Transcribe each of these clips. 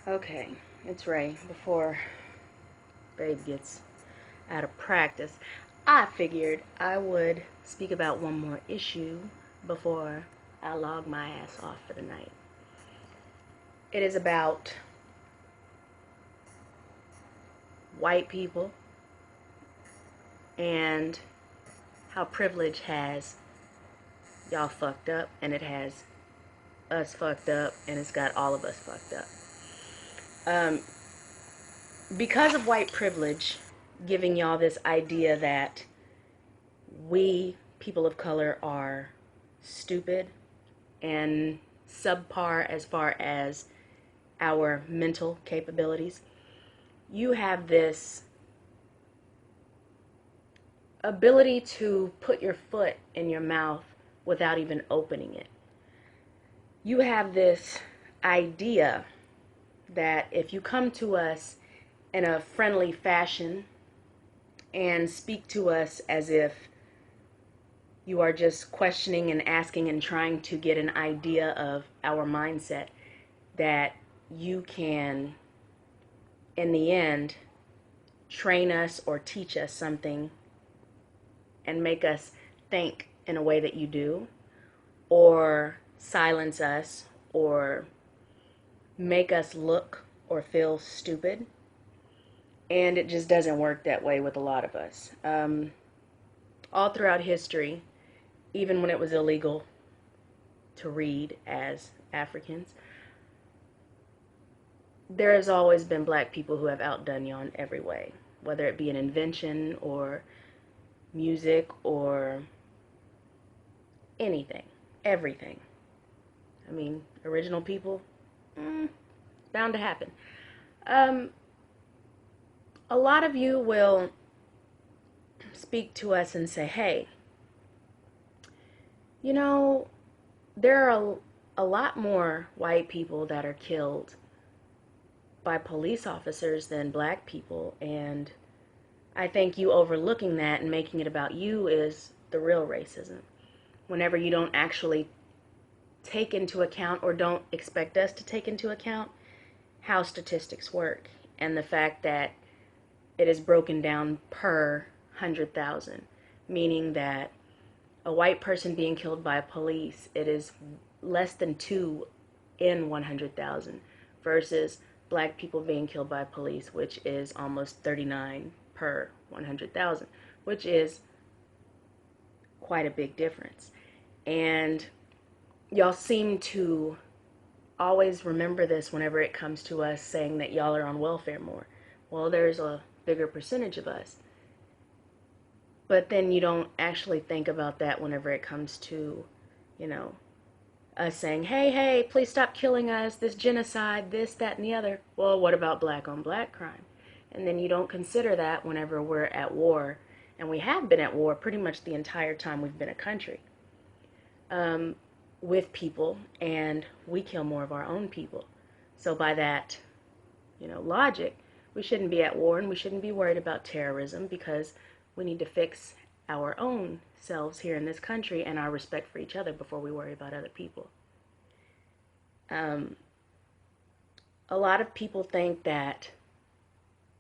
Okay, it's Ray. Before Babe gets out of practice, I figured I would speak about one more issue before I log my ass off for the night. It is about white people and how privilege has y'all fucked up, and it has us fucked up, and it's got all of us fucked up. Um, because of white privilege giving y'all this idea that we, people of color, are stupid and subpar as far as our mental capabilities, you have this ability to put your foot in your mouth without even opening it. You have this idea that if you come to us in a friendly fashion and speak to us as if you are just questioning and asking and trying to get an idea of our mindset, that you can, in the end, train us or teach us something and make us think in a way that you do, or silence us, or make us look or feel stupid. And it just doesn't work that way with a lot of us. All throughout history, even when it was illegal to read as Africans, there has always been black people who have outdone you in every way, whether it be an invention or music or anything, everything. I mean, original people, bound to happen. Um, a lot of you will speak to us and say, hey, you know, there are a lot more white people that are killed by police officers than black people, and I think you overlooking that and making it about you is the real racism. Whenever you don't actually take into account, or don't expect us to take into account, how statistics work and the fact that it is broken down per 100,000, meaning that a white person being killed by police, it is less than 2 in 100,000 versus black people being killed by police, which is almost 39 per 100,000, which is quite a big difference. And y'all seem to always remember this whenever it comes to us saying that y'all are on welfare more. Well, there's a bigger percentage of us. But then you don't actually think about that whenever it comes to, you know, us saying, hey, hey, please stop killing us, this genocide, this, that, and the other. Well, what about black on black crime? And then you don't consider that whenever we're at war. And we have been at war pretty much the entire time we've been a country, with people, and we kill more of our own people. So by that, logic, we shouldn't be at war and we shouldn't be worried about terrorism, because we need to fix our own selves here in this country and our respect for each other before we worry about other people. Um, a lot of people think that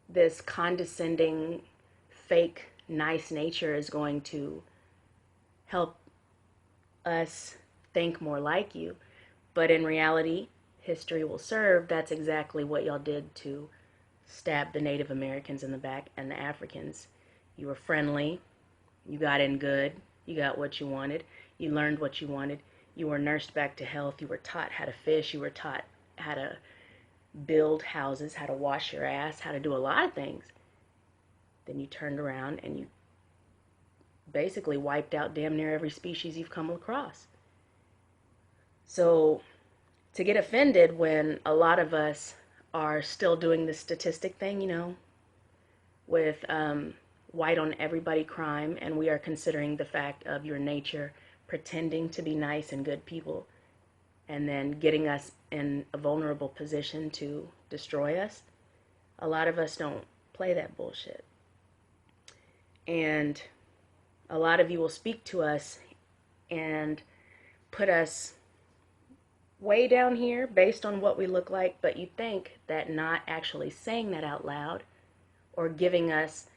this condescending, fake, nice nature is going to help us think more like you. But in reality, history will serve. That's exactly what y'all did to stab the Native Americans in the back and the Africans. You were friendly. You got in good. You got what you wanted. You learned what you wanted. You were nursed back to health. You were taught how to fish. You were taught how to build houses, how to wash your ass, how to do a lot of things. Then you turned around and you basically wiped out damn near every species you've come across. So to get offended when a lot of us are still doing the statistic thing, with white on everybody crime, and we are considering the fact of your nature pretending to be nice and good people, and then getting us in a vulnerable position to destroy us. A lot of us don't play that bullshit. And a lot of you will speak to us and put us, way down here based on what we look like, but you think that not actually saying that out loud or giving us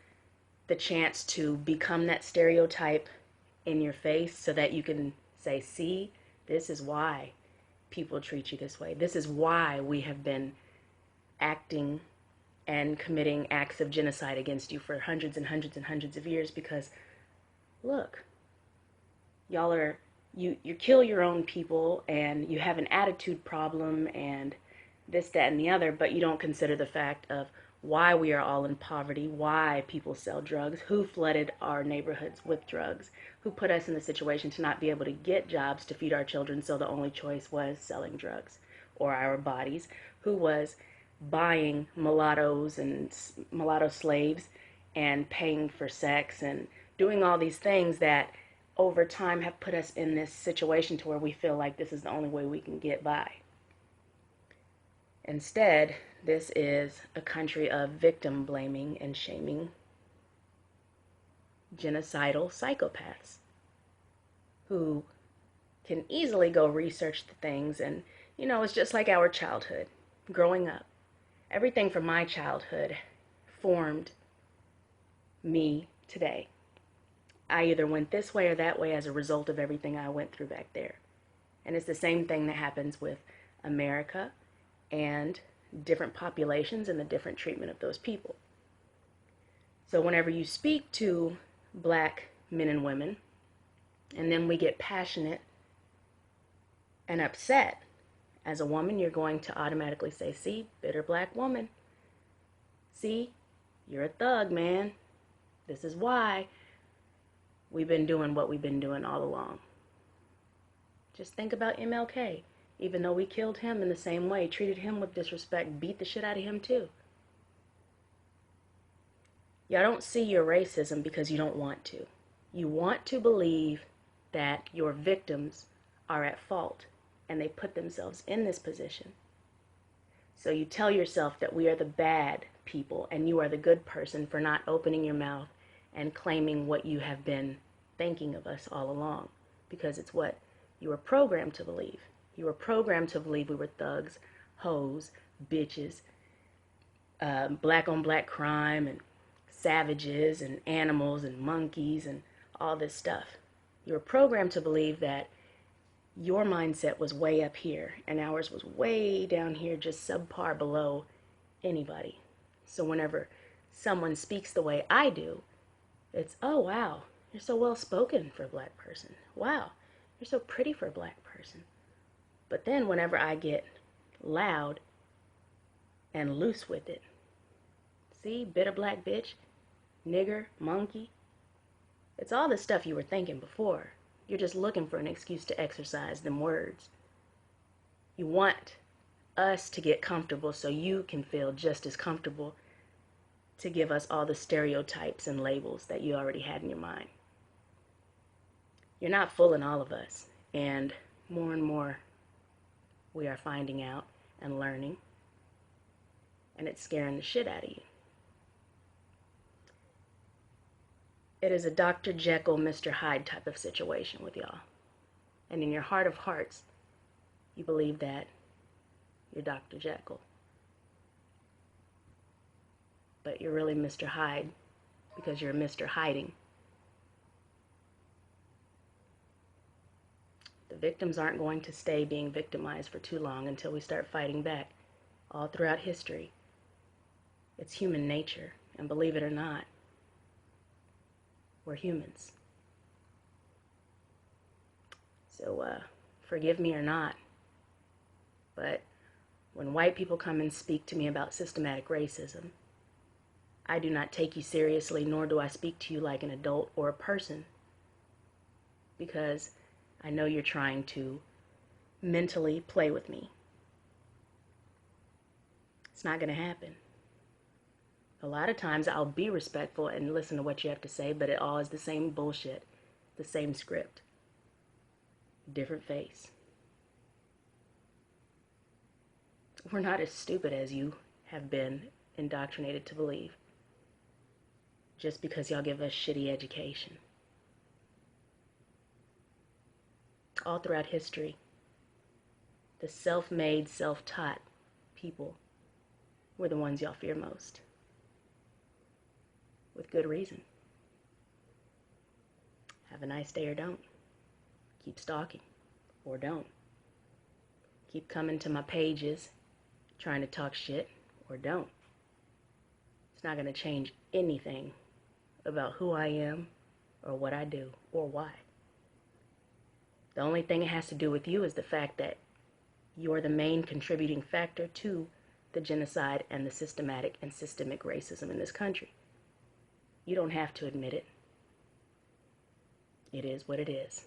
the chance to become that stereotype in your face so that you can say, see, this is why people treat you this way. This is why we have been acting and committing acts of genocide against you for hundreds and hundreds and hundreds of years, because look, y'all are, you kill your own people and you have an attitude problem and this, that, and the other, but you don't consider the fact of why we are all in poverty, why people sell drugs, who flooded our neighborhoods with drugs, who put us in the situation to not be able to get jobs to feed our children, so the only choice was selling drugs or our bodies, who was buying mulattoes and mulatto slaves and paying for sex and doing all these things that over time have put us in this situation to where we feel like this is the only way we can get by. Instead, this is a country of victim blaming and shaming genocidal psychopaths who can easily go research the things. And, you know, it's just like our childhood, growing up. Everything from my childhood formed me today. I either went this way or that way as a result of everything I went through back there. And it's the same thing that happens with America and different populations and the different treatment of those people. So whenever you speak to black men and women, and then we get passionate and upset, as a woman, you're going to automatically say, see, bitter black woman. See, you're a thug, man. This is why we've been doing what we've been doing all along. Just think about MLK. Even though we killed him in the same way, treated him with disrespect, beat the shit out of him too. Y'all don't see your racism because you don't want to. You want to believe that your victims are at fault and they put themselves in this position. So you tell yourself that we are the bad people and you are the good person for not opening your mouth and claiming what you have been thinking of us all along, because it's what you were programmed to believe. You were programmed to believe we were thugs, hoes, bitches, black on black crime, and savages, and animals, and monkeys, and all this stuff. You were programmed to believe that your mindset was way up here, and ours was way down here, just subpar below anybody. So whenever someone speaks the way I do, it's, oh, wow, you're so well-spoken for a black person. Wow, you're so pretty for a black person. But then whenever I get loud and loose with it, see, bitter black bitch, nigger, monkey, it's all the stuff you were thinking before. You're just looking for an excuse to exercise them words. You want us to get comfortable so you can feel just as comfortable to give us all the stereotypes and labels that you already had in your mind. You're not fooling all of us, and more we are finding out and learning, and it's scaring the shit out of you. It is a Dr. Jekyll, Mr. Hyde type of situation with y'all. And in your heart of hearts, you believe that you're Dr. Jekyll. But you're really Mr. Hyde because you're Mr. Hiding. The victims aren't going to stay being victimized for too long until we start fighting back. All throughout history, it's human nature, and believe it or not, we're humans. So forgive me or not, but when white people come and speak to me about systematic racism, I do not take you seriously, nor do I speak to you like an adult or a person, because I know you're trying to mentally play with me. It's not going to happen. A lot of times I'll be respectful and listen to what you have to say, but it all is the same bullshit, the same script, different face. We're not as stupid as you have been indoctrinated to believe, just because y'all give us shitty education. All throughout history, The self-made, self-taught people were the ones y'all fear most. With good reason. Have a nice day or don't. Keep stalking or don't. Keep coming to my pages trying to talk shit or don't. It's not going to change anything about who I am or what I do or why. The only thing it has to do with you is the fact that you're the main contributing factor to the genocide and the systematic and systemic racism in this country. You don't have to admit it. It is what it is.